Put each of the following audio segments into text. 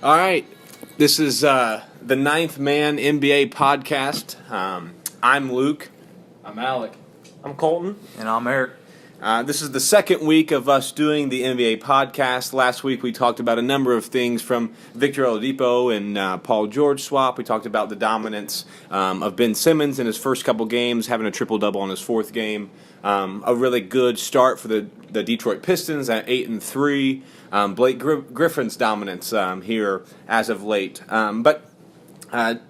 All right, this is the Ninth Man NBA podcast. I'm Luke. I'm Alec. I'm Colton. And I'm Eric. This is the second week of us doing the NBA podcast. Last week we talked about a number of things from Victor Oladipo and Paul George swap. We talked about the dominance of Ben Simmons in his first couple games, having a triple-double in his fourth game. A really good start for the Detroit Pistons at 8-3. Blake Griffin's dominance here as of late. But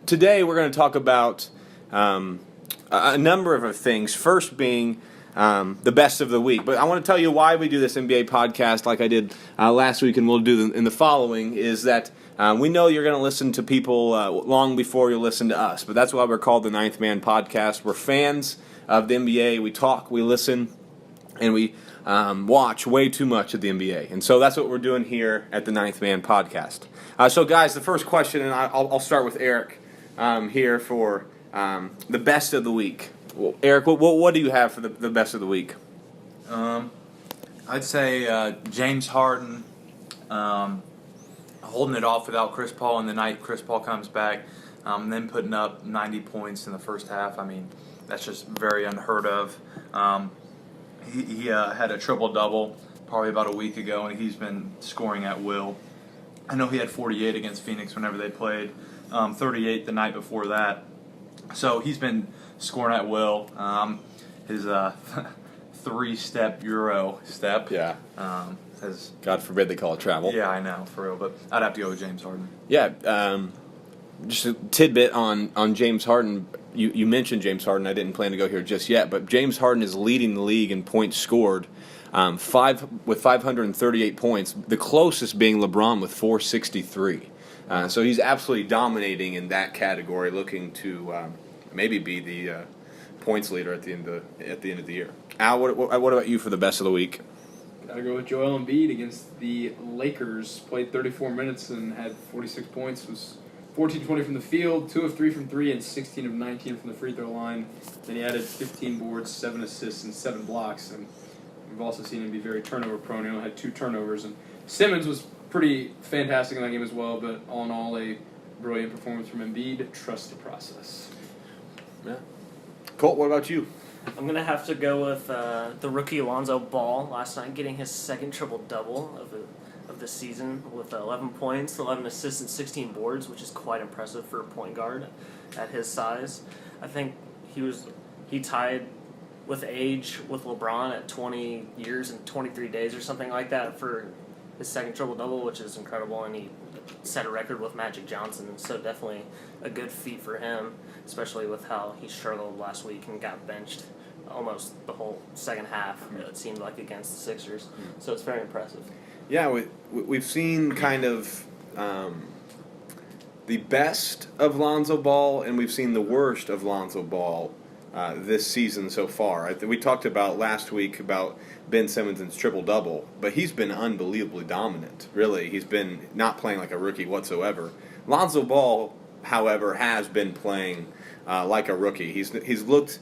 today we're going to talk about a number of things. First being the best of the week. But I want to tell you why we do this NBA podcast like I did last week and we'll do in the following is that we know you're going to listen to people long before you listen to us. But that's why we're called the Ninth Man Podcast. We're fans of the NBA. We talk, we listen, and we watch way too much of the NBA. And so that's what we're doing here at the Ninth Man Podcast. So guys, the first question, and I'll start with Eric here for the best of the week. Well, Eric, what do you have for the best of the week? I'd say James Harden holding it off without Chris Paul in the night Chris Paul comes back, and then putting up 90 points in the first half. I mean, that's just very unheard of. He had a triple-double probably about a week ago, and he's been scoring at will. I know he had 48 against Phoenix whenever they played, 38 the night before that. So he's been scoring at will. His three-step Euro step. Yeah. Has, God forbid they call it travel. Yeah, I know, for real. But I'd have to go with James Harden. Yeah. Just a tidbit on James Harden. You mentioned James Harden. I didn't plan to go here just yet, but James Harden is leading the league in points scored, with 538 points. The closest being LeBron with 463. So he's absolutely dominating in that category, looking to maybe be the points leader at the end of the year. Al, what about you for the best of the week? Gotta go with Joel Embiid against the Lakers. Played 34 minutes and had 46 points. Was 14-20 from the field, 2 of 3 from 3, and 16 of 19 from the free throw line. Then he added 15 boards, 7 assists, and 7 blocks. And we've also seen him be very turnover prone. He only had 2 turnovers. And Simmons was pretty fantastic in that game as well. But all in all, a brilliant performance from Embiid. Trust the process. Yeah. Colt, what about you? I'm going to have to go with the rookie Lonzo Ball last night, getting his second triple-double of the season with 11 points, 11 assists, and 16 boards, which is quite impressive for a point guard at his size. I think he tied with age with LeBron at 20 years and 23 days or something like that for his second triple-double, which is incredible, and he set a record with Magic Johnson, so definitely a good feat for him, especially with how he struggled last week and got benched almost the whole second half, it seemed like, against the Sixers. So it's very impressive. Yeah, we've seen kind of the best of Lonzo Ball, and we've seen the worst of Lonzo Ball this season so far. We talked about last week about Ben Simmons' triple-double, but he's been unbelievably dominant, really. He's been not playing like a rookie whatsoever. Lonzo Ball, however, has been playing like a rookie. He's looked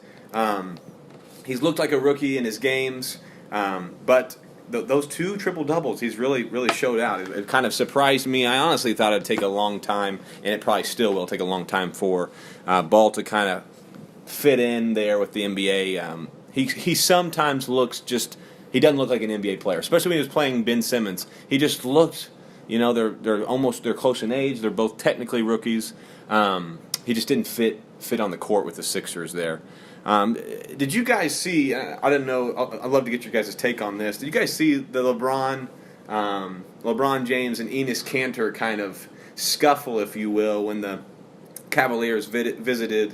like a rookie in his games, but those 2 triple-doubles, he's really showed out. It kind of surprised me. I honestly thought it'd take a long time, and it probably still will take a long time for Ball to kind of fit in there with the NBA. He sometimes looks he doesn't look like an NBA player, especially when he was playing Ben Simmons. He just looked, they're close in age. They're both technically rookies. He just didn't fit on the court with the Sixers there. Did you guys see? I didn't know. I'd love to get your guys' take on this. Did you guys see the LeBron James and Enes Kanter kind of scuffle, if you will, when the Cavaliers visited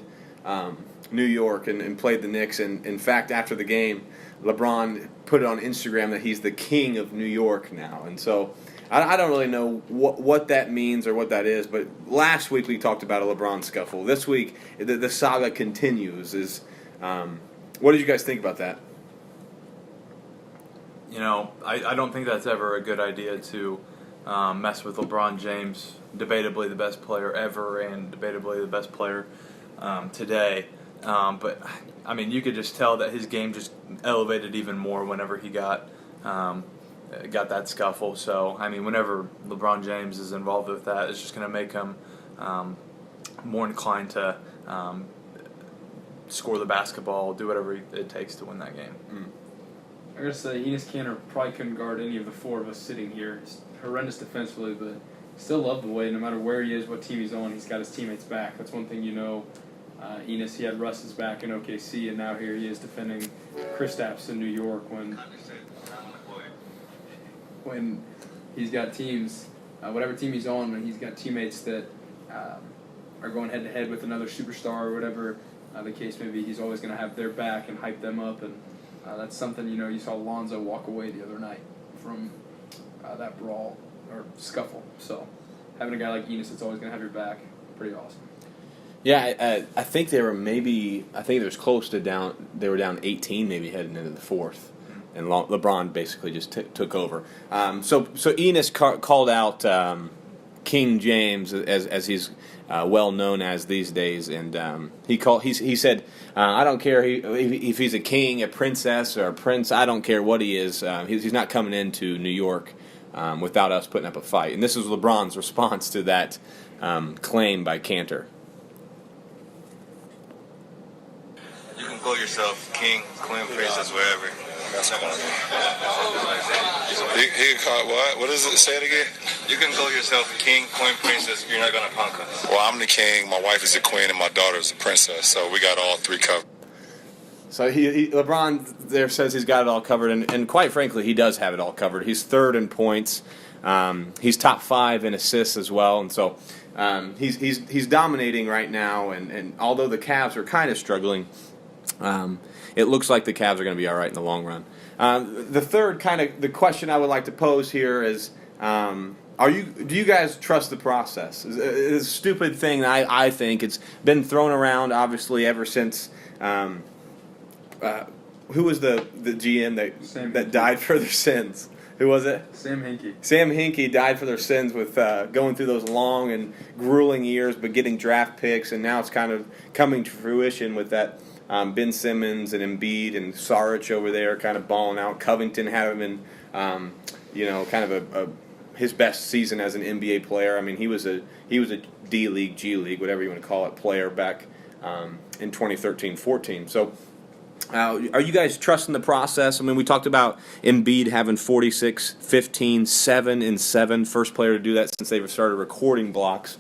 New York and played the Knicks? And in fact, after the game, LeBron put it on Instagram that he's the king of New York now. And so I don't really know what that means or what that is, but last week we talked about a LeBron scuffle. This week, the saga continues. What did you guys think about that? I don't think that's ever a good idea to mess with LeBron James, debatably the best player ever and debatably the best player today. But, I mean, you could just tell that his game just elevated even more whenever he got got that scuffle. So, I mean, whenever LeBron James is involved with that, it's just going to make him more inclined to score the basketball, do whatever it takes to win that game. I gotta say, Enes Kanter probably couldn't guard any of the four of us sitting here. He's horrendous defensively, but still love the way, no matter where he is, what team he's on, he's got his teammates back. That's one thing you know. Enes, he had Russ's back in OKC, and now here he is defending Kristaps in New York when he's got teams, whatever team he's on, when he's got teammates that are going head-to-head with another superstar or whatever the case may be, he's always going to have their back and hype them up, and that's something, you saw Lonzo walk away the other night from that brawl or scuffle. So having a guy like Enes that's always going to have your back, pretty awesome. Yeah, I think they were it was close to down. They were down 18 maybe heading into the fourth, and LeBron basically just took over. So Enes called out King James as he's well known as these days, and he said, I don't care if he's a king, a princess, or a prince. I don't care what he is. He's not coming into New York without us putting up a fight. And this was LeBron's response to that claim by Cantor. You can call yourself king, queen, princess, wherever. That's not gonna be. He called what? What does it say it again? You can call yourself king, queen, princess. You're not gonna punk us. Well, I'm the king. My wife is the queen, and my daughter is the princess. So we got all three covered. So LeBron there says he's got it all covered, and quite frankly, he does have it all covered. He's third in points. He's top 5 in assists as well, and so he's dominating right now. And although the Cavs are kind of struggling, it looks like the Cavs are going to be all right in the long run. The third the question I would like to pose here is, do you guys trust the process? It's a stupid thing. I think it's been thrown around obviously ever since. Who was the GM that died for their sins? Who was it? Sam Hinkie. Sam Hinkie died for their sins with going through those long and grueling years, but getting draft picks, and now it's kind of coming to fruition with that Ben Simmons and Embiid and Saric over there kind of balling out. Covington had him in, kind of his best season as an NBA player. I mean, he was a D League, G League, whatever you want to call it, player back in 2013-14. So. Are you guys trusting the process? I mean, we talked about Embiid having 46, 15, 7 and 7, first player to do that since they've started recording blocks,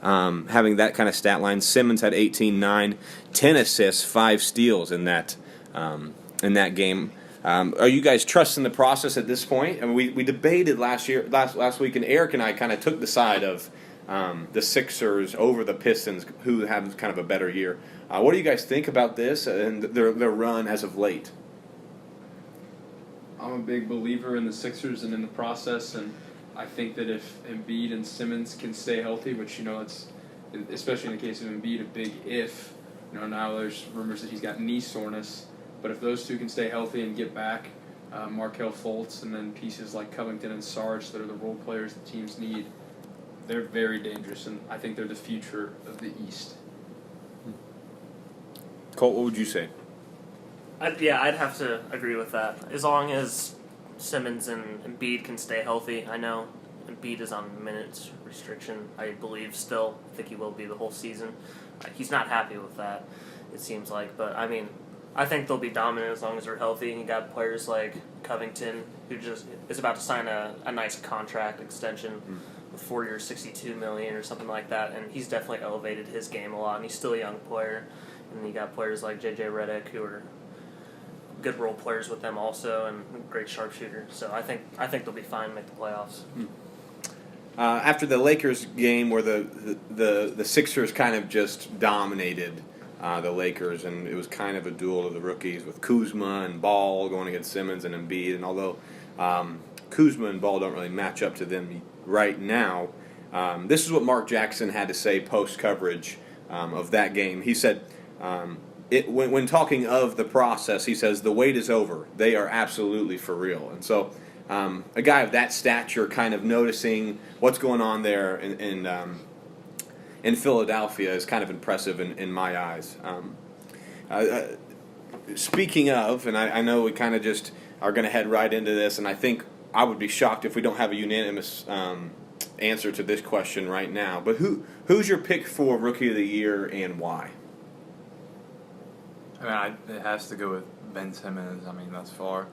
having that kind of stat line. Simmons had 18, 9, 10 assists, 5 steals in that game. Are you guys trusting the process at this point? I mean, we debated last week, and Eric and I kind of took the side of the Sixers over the Pistons, who have kind of a better year. What do you guys think about this and their run as of late? I'm a big believer in the Sixers and in the process, and I think that if Embiid and Simmons can stay healthy, which it's especially in the case of Embiid a big if. Now there's rumors that he's got knee soreness, but if those two can stay healthy and get back, Markelle Fultz and then pieces like Covington and Saric that are the role players the teams need, they're very dangerous, and I think they're the future of the East. Colt, what would you say? I'd have to agree with that. As long as Simmons and Embiid can stay healthy. I know Embiid is on minutes restriction, I believe still. I think he will be the whole season. He's not happy with that, it seems like. But, I mean, I think they'll be dominant as long as they're healthy. And you got players like Covington, who just is about to sign a nice contract extension. 4 years, $62 million or something like that, and he's definitely elevated his game a lot, and he's still a young player. And you got players like J.J. Redick, who are good role players with them also, and a great sharpshooter. So I think they'll be fine and make the playoffs. After the Lakers game, where the Sixers kind of just dominated the Lakers, and it was kind of a duel of the rookies with Kuzma and Ball going against Simmons and Embiid. And although Kuzma and Ball don't really match up to them right now, this is what Mark Jackson had to say post-coverage of that game. He said, when talking of the process, he says, the wait is over. They are absolutely for real. And so a guy of that stature kind of noticing what's going on there in Philadelphia is kind of impressive in my eyes. Speaking of, and I know we kind of just are going to head right into this, and I think I would be shocked if we don't have a unanimous answer to this question right now. But who's your pick for Rookie of the Year and why? I mean, it has to go with Ben Simmons. I mean, thus far.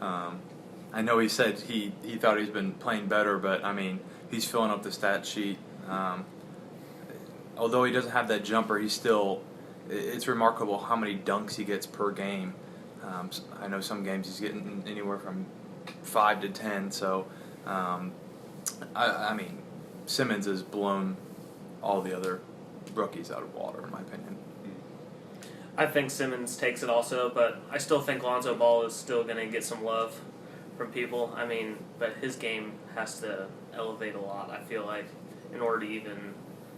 I know he said he thought he's been playing better, but, I mean, he's filling up the stat sheet. Although he doesn't have that jumper, it's remarkable how many dunks he gets per game. I know some games he's getting anywhere from 5 to 10, so, I mean, Simmons has blown all the other rookies out of water, in my opinion. I think Simmons takes it also, but I still think Lonzo Ball is still going to get some love from people. I mean, but his game has to elevate a lot, I feel like, in order to even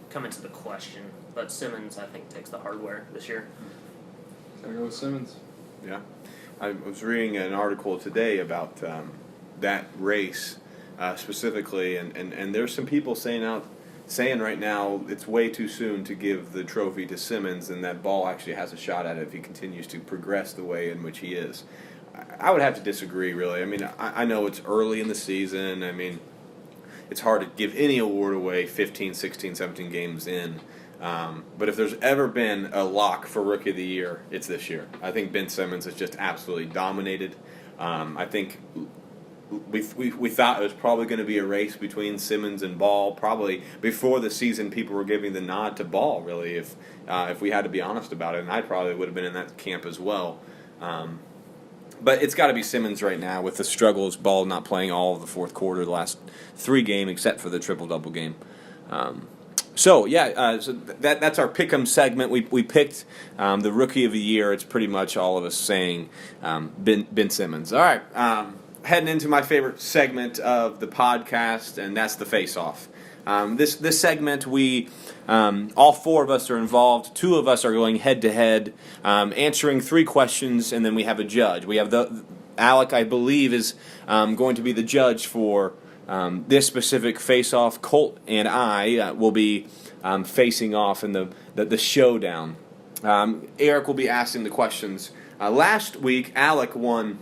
come into the question. But Simmons, I think, takes the hardware this year. Gotta go with Simmons. Yeah. I was reading an article today about that race specifically, and there's some people saying right now it's way too soon to give the trophy to Simmons, and that Ball actually has a shot at it if he continues to progress the way in which he is. I would have to disagree, really. I mean, I know it's early in the season. I mean, it's hard to give any award away 15, 16, 17 games in. But if there's ever been a lock for Rookie of the Year, it's this year. I think Ben Simmons has just absolutely dominated. I think we thought it was probably going to be a race between Simmons and Ball. Probably before the season, people were giving the nod to Ball, really, if we had to be honest about it. And I probably would have been in that camp as well. But it's got to be Simmons right now with the struggles, Ball not playing all of the fourth quarter, the last 3 games, except for the triple-double game. So that's our pick'em segment. We picked the Rookie of the Year. It's pretty much all of us saying Ben Simmons. All right, heading into my favorite segment of the podcast, and that's the face-off. This segment, we all 4 of us are involved. 2 of us are going head-to-head, answering 3 questions, and then we have a judge. We have Alec, I believe, is going to be the judge for this specific face-off. Colt and I will be facing off in the showdown. Eric will be asking the questions. Last week, Alec won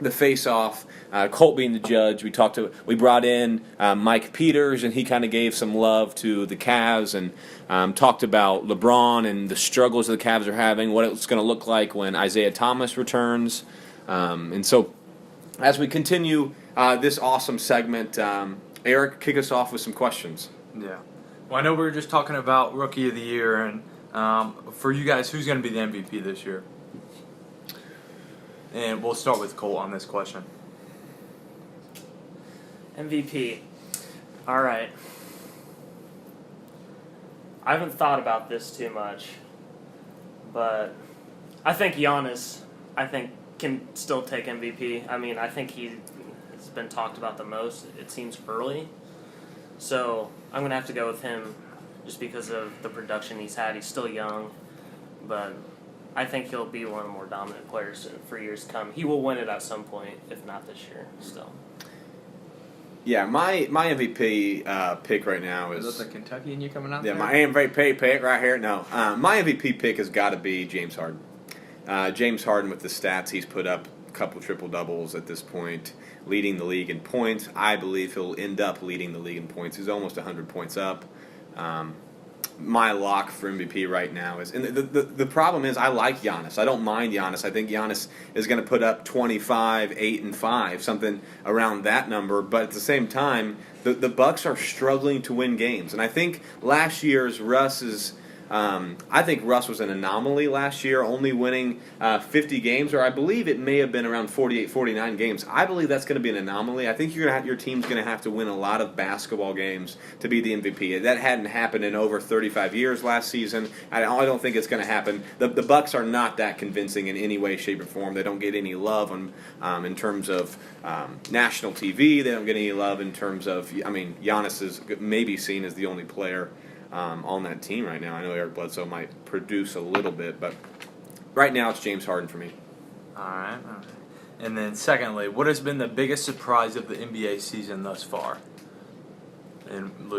the face-off. Colt being the judge, we brought in Mike Peters, and he kind of gave some love to the Cavs and talked about LeBron and the struggles the Cavs are having, what it's going to look like when Isaiah Thomas returns. And so, as we continue this awesome segment, Eric, kick us off with some questions. Yeah. Well, I know we were just talking about Rookie of the Year, and for you guys, who's going to be the MVP this year? And we'll start with Colt on this question. MVP. All right. I haven't thought about this too much, but I think Giannis, can still take MVP. I mean, I think he's been talked about the most. It seems early. So I'm going to have to go with him just because of the production he's had. He's still young, but I think he'll be one of the more dominant players for years to come. He will win it at some point, if not this year, still. Yeah, my MVP pick right now is... Is that the Kentucky and you coming out Yeah, there? my MVP pick right here. No, my MVP pick has got to be James Harden. James Harden, with the stats he's put up, a couple triple-doubles at this point, leading the league in points. I believe he'll end up leading the league in points. He's almost 100 points up. My lock for MVP right now is, and the problem is I like Giannis. I don't mind Giannis. I think Giannis is going to put up 25, 8, and 5, something around that number. But at the same time, the Bucks are struggling to win games, and I think last year's Russ was an anomaly last year, only winning 50 games, or I believe it may have been around 48, 49 games. I believe that's going to be an anomaly. I think your team's going to have to win a lot of basketball games to be the MVP. That hadn't happened in over 35 years last season. I don't think it's going to happen. The Bucks are not that convincing in any way, shape, or form. They don't get any love in terms of national TV. They don't get any love in terms of, Giannis is maybe seen as the only player on that team right now. I know Eric Bledsoe might produce a little bit, but right now it's James Harden for me. All right. And then secondly, what has been the biggest surprise of the NBA season thus far? And Luke.